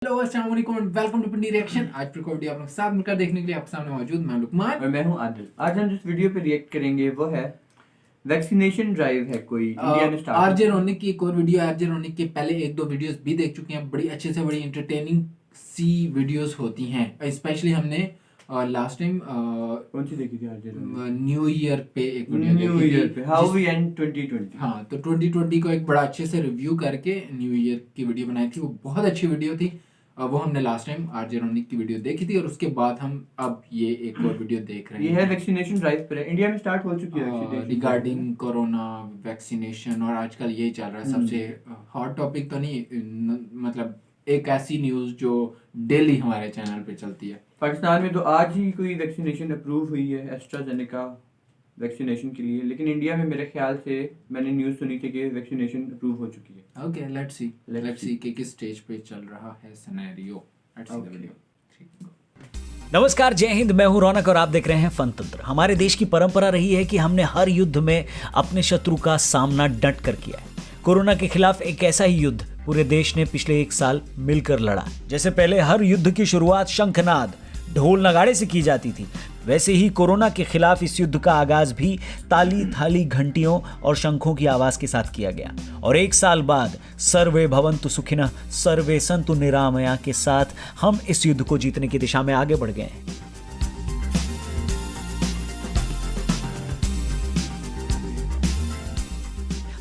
Hello अस्सलाम वालेकुम and welcome to Pindi reaction. आज फिर कोई वीडियो आप लोग के साथ मिलकर देखने के लिए आपके सामने मौजूद मैं लुकमान और मैं हूं आदिल। आज हम जिस वीडियो पे रिएक्ट करेंगे वो है वैक्सीनेशन ड्राइव है कोई इंडिया में स्टार्ट। आरजे रोनिक की एक और वीडियो। आरजे रोनिक के पहले एक दो वीडियोस भी देख चुके हैं, बड़ी अच्छे से बड़ी एंटरटेनिंग सी वीडियोस होती हैं। स्पेशली हमने लास्ट टाइम कौन सी देखी थी आरजे रोनिक? न्यू ईयर पे एक वीडियो न्यू ईयर पे हाउ वी जिस- एंड 2020। हाँ, तो 2020 को एक बड़ा अच्छे से रिव्यू करके न्यू ईयर की वीडियो बनाई थी। वो बहुत अच्छी वीडियो थी। वो हमने लास्ट टाइम आरजे रोनिक की वीडियो देखी थी और उसके बाद हम अब ये एक और वीडियो देख रहे ये हैं। है वैक्सीनेशन ड्राइव पर है। इंडिया में स्टार्ट हो चुकी है वैक्सीनेशन रिगार्डिंग कोरोना वैक्सीनेशन, और आजकल यही चल रहा है सबसे हॉट टॉपिक। तो नहीं मतलब एक ऐसी न्यूज़ जो डेली हमारे चैनल पे चलती है। पाकिस्तान में तो आज ही कोई वैक्सीनेशन अप्रूव हुई है एस्ट्राजेनेका वैक्सीनेशन के लिए, लेकिन इंडिया में मेरे ख्याल से मैंने न्यूज़ सुनी थी कि वैक्सीनेशन अप्रूव हो चुकी है। ओके, लेट्स Let's सी कि किस स्टेज पे चल रहा है scenario. Let's see the video. नमस्कार, जय हिंद। मैं हूं रौनक और आप देख रहे हैं फनतंत्र। हमारे देश की परंपरा रही है कि हमने हर युद्ध में अपने शत्रु का सामना डट कर किया है। कोरोना के खिलाफ एक ऐसा ही युद्ध पूरे देश ने पिछले एक साल मिलकर लड़ा। जैसे पहले हर युद्ध की शुरुआत शंखनाद ढोल नगाड़े से की जाती थी, वैसे ही कोरोना के खिलाफ इस युद्ध का आगाज भी ताली थाली घंटियों और शंखों की आवाज के साथ किया गया। और एक साल बाद सर्वे भवन्तु सुखिनः सर्वे सन्तु निरामया के साथ हम इस युद्ध को जीतने की दिशा में आगे बढ़ गए हैं।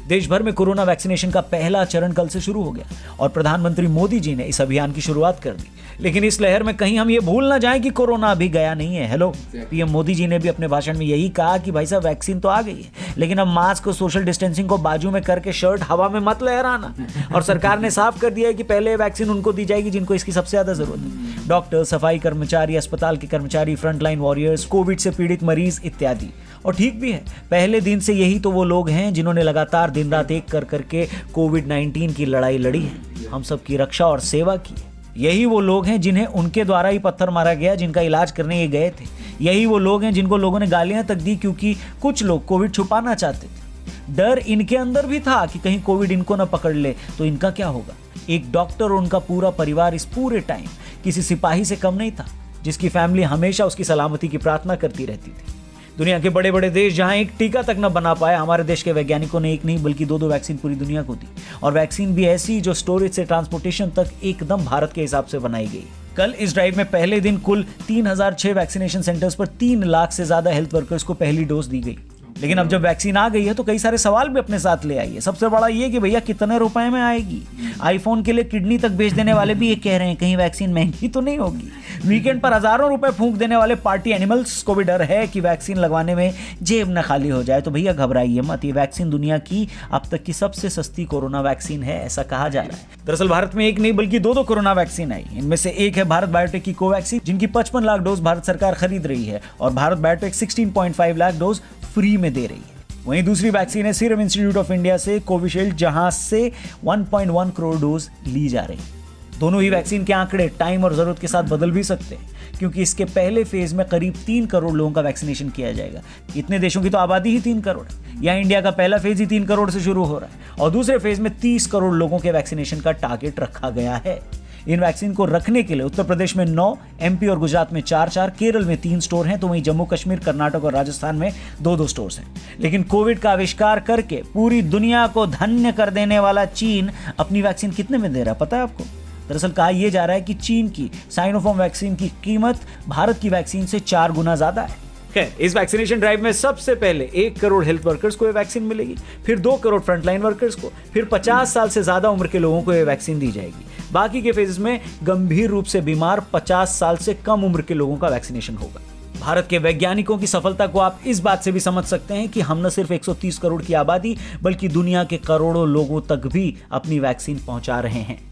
देश भर में कोरोना वैक्सीनेशन का पहला चरण कल से शुरू हो गया और प्रधानमंत्री मोदी जी ने इस अभियान की शुरुआत कर दी। लेकिन इस लहर में कहीं हम ये भूल ना जाएं कि कोरोना अभी गया नहीं है। हेलो, पीएम मोदी जी ने भी अपने भाषण में यही कहा कि भाई साहब वैक्सीन तो आ गई है, लेकिन अब मास्क और सोशल डिस्टेंसिंग को बाजू में करके शर्ट हवा में मत लहराना। और सरकार ने साफ कर दिया है कि पहले वैक्सीन उनको दी जाएगी जिनको इसकी सबसे ज्यादा जरूरत है। डॉक्टर, सफाई कर्मचारी, अस्पताल के कर्मचारी, फ्रंटलाइन वॉरियर्स, कोविड से पीड़ित मरीज इत्यादि। और ठीक भी है, पहले दिन से यही तो वो लोग हैं जिन्होंने लगातार दिन रात एक कर करके कोविड-19 की लड़ाई लड़ी है, हम सब की रक्षा और सेवा की है। यही वो लोग हैं जिन्हें उनके द्वारा ही पत्थर मारा गया, जिनका इलाज करने ये गए थे। यही वो लोग हैं जिनको लोगों ने गालियां तक दी क्योंकि कुछ लोग कोविड छुपाना चाहते थे। डर इनके अंदर भी था कि कहीं कोविड इनको ना पकड़ ले तो इनका क्या होगा। एक डॉक्टर और उनका पूरा परिवार इस पूरे टाइम किसी सिपाही से कम नहीं था, जिसकी फैमिली हमेशा उसकी सलामती की प्रार्थना करती रहती थी। दुनिया के बड़े बड़े देश जहां एक टीका तक न बना पाया, हमारे देश के वैज्ञानिकों ने एक नहीं बल्कि दो वैक्सीन पूरी दुनिया को दी। और वैक्सीन भी ऐसी जो स्टोरेज से ट्रांसपोर्टेशन तक एकदम भारत के हिसाब से बनाई गई। कल इस ड्राइव में पहले दिन कुल 3006 वैक्सीनेशन सेंटर्स पर 3 लाख से ज्यादा हेल्थ वर्कर्स को पहली डोज दी गई। लेकिन अब जब वैक्सीन आ गई है तो कई सारे सवाल भी अपने साथ ले आई है। सबसे बड़ा ये कि भैया कितने रुपए में आएगी। आईफोन के लिए किडनी तक बेच देने वाले भी ये कह रहे हैं कहीं वैक्सीन महंगी तो नहीं होगी। वीकेंड पर हजारों रुपए फूंक देने वाले पार्टी एनिमल्स को भी डर है कि वैक्सीन लगवाने में जेब न खाली हो जाए। तो भैया घबराइए मत, ये वैक्सीन दुनिया की अब तक की सबसे सस्ती कोरोना वैक्सीन है, ऐसा कहा जा रहा है। दरअसल भारत में एक नहीं बल्कि दो कोरोना वैक्सीन आई। इनमें से एक है भारत बायोटेक की कोवैक्सीन, जिनकी 55 लाख डोज भारत सरकार खरीद रही है और Bharat biotech 16.5 lakh dose free में दे रही है। वहीं दूसरी वैक्सीन है सीरम इंस्टीट्यूट ऑफ इंडिया से कोविशील्ड, जहां से 1.1 करोड़ डोज ली जा रही है। दोनों ही वैक्सीन के आंकड़े टाइम और जरूरत के साथ बदल भी सकते हैं, क्योंकि इसके पहले फेज में करीब 3 करोड़ लोगों का वैक्सीनेशन किया जाएगा। इतने देशों की तो आबादी ही 3 करोड़ है। यहाँ इंडिया का पहला फेज ही 3 करोड़ से शुरू हो रहा है और दूसरे फेज में 30 करोड़ लोगों के वैक्सीनेशन का टारगेट रखा गया है। इन वैक्सीन को रखने के लिए उत्तर प्रदेश में 9, एमपी और गुजरात में 4, केरल में 3 स्टोर हैं, तो वहीं जम्मू कश्मीर, कर्नाटक और राजस्थान में 2 स्टोर्स हैं। लेकिन कोविड का आविष्कार करके पूरी दुनिया को धन्य कर देने वाला चीन अपनी वैक्सीन कितने में दे रहा है पता है आपको? दरअसल कहा यह जा रहा है कि चीन की साइनोफार्म वैक्सीन की कीमत भारत की वैक्सीन से 4 गुना ज्यादा है। इस वैक्सीनेशन ड्राइव में सबसे पहले 1 करोड़ हेल्थ वर्कर्स को ये वैक्सीन मिलेगी, फिर 2 करोड़ फ्रंटलाइन वर्कर्स को, फिर 50 साल से ज्यादा उम्र के लोगों को ये वैक्सीन दी जाएगी। बाकी के फेजेस में गंभीर रूप से बीमार 50 साल से कम उम्र के लोगों का वैक्सीनेशन होगा। भारत के वैज्ञानिकों की सफलता को आप इस बात से भी समझ सकते हैं कि हम न सिर्फ 130 करोड़ की आबादी बल्कि दुनिया के करोड़ों लोगों तक भी अपनी वैक्सीन पहुंचा रहे हैं।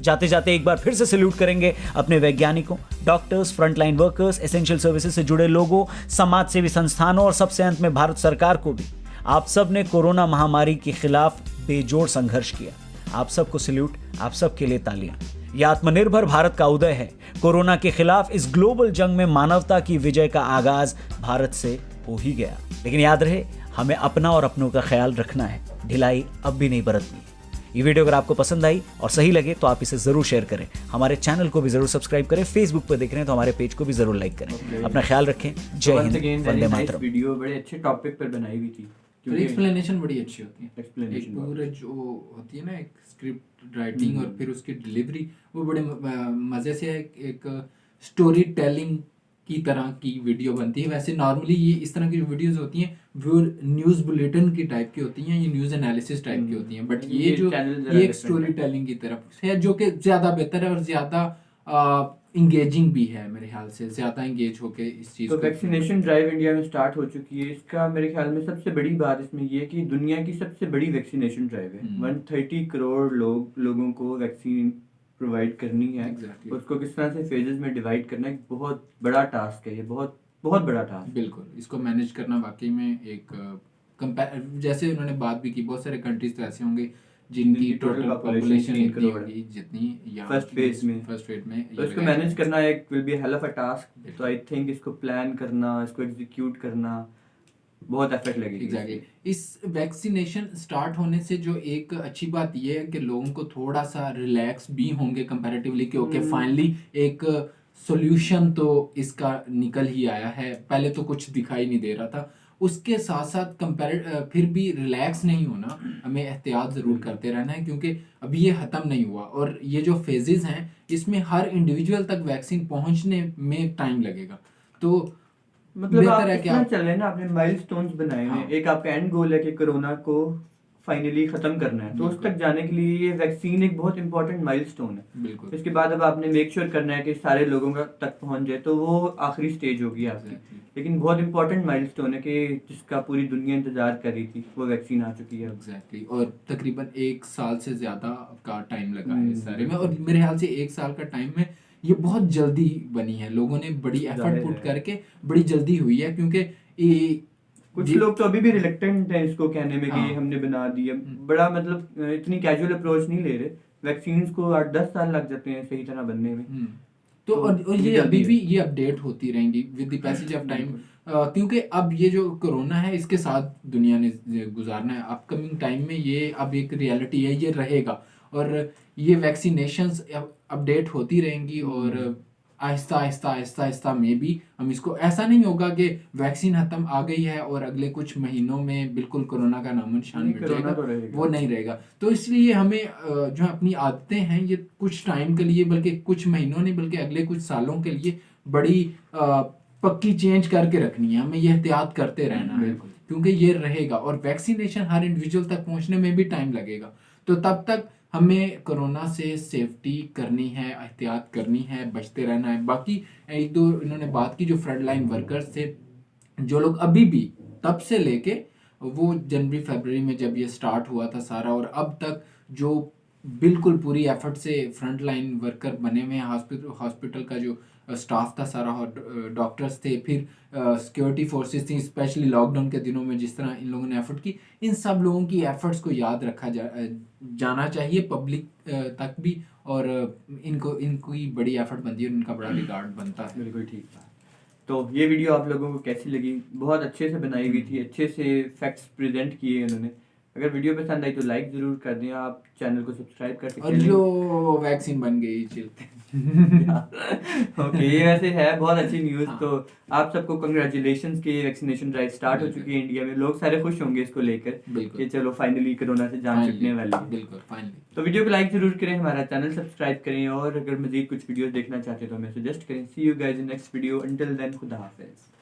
जाते जाते एक बार फिर से सैल्यूट करेंगे अपने वैज्ञानिकों, doctors, frontline workers, essential services से जुड़े लोगों, समाज सेवी संस्थानों और सबसे अंत में भारत सरकार को भी। आप सब ने कोरोना महामारी के खिलाफ बेजोड़ संघर्ष किया। आप सबको सैल्यूट, आप सबके लिए तालियां। यह आत्मनिर्भर भारत का उदय है। कोरोना के खिलाफ इस ग्लोबल जंग में मानवता की विजय का आगाज भारत से हो ही गया। लेकिन याद रहे, हमें अपना और अपनों का ख्याल रखना है। ढिलाई अब भी नहीं बरतनी। ये वीडियो अगर आपको पसंद आई और सही लगे तो आप इसे जरूर शेयर करें, हमारे चैनल को भी जरूर सब्सक्राइब करें, फेसबुक पर देख रहे हैं तो हमारे पेज को भी जरूर लाइक करें। अपना ख्याल रखें। जय हिंद, वंदे मातरम। वीडियो बड़े अच्छे टॉपिक पर बनाई हुई थी, एक्सप्लेनेशन बड़ी अच्छी होती है। Explanation एक पूरा जो होती है ना, एक स्क्रिप्ट राइटिंग और फिर उसकी डिलीवरी, वो बड़े मज़े से है। एक स्टोरी टेलिंग की तरह की वीडियो बनती है। वैसे नॉर्मली ये इस तरह की जो वीडियोस होती हैं वो न्यूज़ बुलेटिन की टाइप की होती हैं, ये न्यूज़ एनालिसिस टाइप की होती हैं, बट ये जो ये एक स्टोरी टेलिंग की तरफ है जो कि ज़्यादा बेहतर है और ज़्यादा इंगेजिंग भी है मेरे ख्याल से, ज़्यादा इंगेज होके इस चीज़ तो को। वैक्सीनेशन ड्राइव इंडिया में स्टार्ट हो चुकी है। इसका मेरे ख्याल में सबसे बड़ी बात इसमें ये है कि दुनिया की सबसे बड़ी वैक्सीनेशन ड्राइव है। 130 करोड़ लोगों को वैक्सीन प्रोवाइड करनी है। Exactly. उसको किस तरह से फेजेस में डिवाइड करना है, बहुत बड़ा टास्क है ये, बहुत बहुत बड़ा टास्क। बिल्कुल, इसको मैनेज करना वाकई में एक जैसे उन्होंने बात भी की, बहुत सारे कंट्रीज तो ऐसे होंगे जिनकी टोटल पॉपुलेशन इतनी होगी जितनी या फर्स्ट फेज में तो इसको मैनेज करना एक will be hell of a task. तो आई थिंक इसको प्लान करना, इसको एग्जीक्यूट करना बहुत एफर्ट लगेगी। एग्जैक्टली। इस वैक्सीनेशन स्टार्ट होने से जो एक अच्छी बात ये है कि लोगों को थोड़ा सा रिलैक्स भी होंगे कंपैरेटिवली कि ओके फाइनली एक सॉल्यूशन तो इसका निकल ही आया है। पहले तो कुछ दिखाई नहीं दे रहा था, उसके साथ साथ फिर भी रिलैक्स नहीं होना, हमें एहतियात ज़रूर करते रहना है क्योंकि अभी ये ख़त्म नहीं हुआ और ये जो फेजेस हैं इसमें हर इंडिविजुअल तक वैक्सीन पहुंचने में टाइम लगेगा। तो मतलब आप इस तरह चल रहे हैं ना, आपने माइलस्टोन्स बनाए हैं। हाँ। एक आपका एंड गोल है कि कोरोना को फाइनली खत्म करना है, तो उस तक जाने के लिए ये वैक्सीन एक बहुत इंपॉर्टेंट माइलस्टोन है। बिल्कुल। इसके बाद अब आपने मेक श्योर करना है कि सारे लोगों का तक पहुंच जाए, तो वो आखिरी स्टेज होगी आपकी। लेकिन बहुत इंपॉर्टेंट माइलस्टोन है कि जिसका पूरी दुनिया इंतजार कर रही थी, वो वैक्सीन आ चुकी है। एग्जैक्टली। और तकरीबन 1 साल से ज़्यादा का टाइम लगा है इस सारे में, और मेरे ख्याल से 1 साल का टाइम में ये बहुत जल्दी बनी है। लोगों ने बड़ी एफर्ट पुट करके बड़ी जल्दी हुई है क्योंकि ये कुछ लोग तो अभी भी रिलेक्टेंट हैं इसको कहने में कि हाँ। हमने बना दिया। बड़ा मतलब इतनी कैजुअल अप्रोच नहीं ले रहे। वैक्सीन्स को 8-10 साल लग जाते हैं सही तरह बनने में। तो और ये अभी भी ये अपडेट होती रहेंगी with the passage of time, क्योंकि अब ये जो कोरोना है इसके साथ दुनिया ने गुजारना है। अपकमिंग टाइम में ये अब एक रियलिटी है, ये रहेगा और ये वैक्सीनेशंस अपडेट होती रहेंगी और आहिस्ता आहिस्ता आहिस्ता आहिस्ता में भी हम इसको, ऐसा नहीं होगा कि वैक्सीन खत्म आ गई है और अगले कुछ महीनों में बिल्कुल कोरोना का नामो निशान मिट जाएगा, वो नहीं रहेगा। तो इसलिए हमें जो अपनी आदतें हैं ये कुछ टाइम के लिए, बल्कि कुछ महीनों नहीं बल्कि अगले कुछ सालों के लिए बड़ी पक्की चेंज करके रखनी है। हमें ये एहतियात करते रहना है क्योंकि ये रहेगा और वैक्सीनेशन हर इंडिविजुअल तक पहुंचने में भी टाइम लगेगा। तो तब तक हमें कोरोना से सेफ्टी करनी है, एहतियात करनी है, बचते रहना है। बाकी एक दो इन्होंने बात की जो फ्रंट लाइन वर्कर्स थे, जो लोग अभी भी तब से लेके वो जनवरी फरवरी में जब ये स्टार्ट हुआ था सारा और अब तक जो बिल्कुल पूरी एफर्ट से फ्रंट लाइन वर्कर बने हुए हैं, हॉस्पिटल का जो स्टाफ था सारा, डॉक्टर्स थे, फिर सिक्योरिटी फोर्सेस थी, स्पेशली लॉकडाउन के दिनों में जिस तरह इन लोगों ने एफर्ट की, इन सब लोगों की एफर्ट्स को याद रखा जाना चाहिए पब्लिक तक भी, और इनकी बड़ी एफर्ट बनती है और इनका बड़ा रिगार्ड बनता है। बिल्कुल ठीक है। तो ये वीडियो आप लोगों को कैसी लगी? बहुत अच्छे से बनाई हुई थी, अच्छे से फैक्ट्स प्रेजेंट किए इन्होंने। अगर वीडियो पसंद आई तो लाइक ज़रूर कर दें, आप चैनल को सब्सक्राइब कर सकते हैं। और जो वैक्सीन बन गई चलते ओके, ये वैसे है बहुत अच्छी न्यूज़। तो आप सबको कंग्रेचुलेशंस कि वैक्सीनेशन ड्राइव स्टार्ट हो चुकी है इंडिया में। लोग सारे खुश होंगे इसको लेकर कि चलो फाइनली कोरोना से जान छूटने वाली है। बिल्कुल फाइनली। तो वीडियो को लाइक ज़रूर करें, हमारा चैनल सब्सक्राइब करें, और अगर मज़ीद कुछ वीडियोस देखना चाहते हैं तो हमें सजेस्ट करें। See you guys in next video, until then खुदा हाफिज़।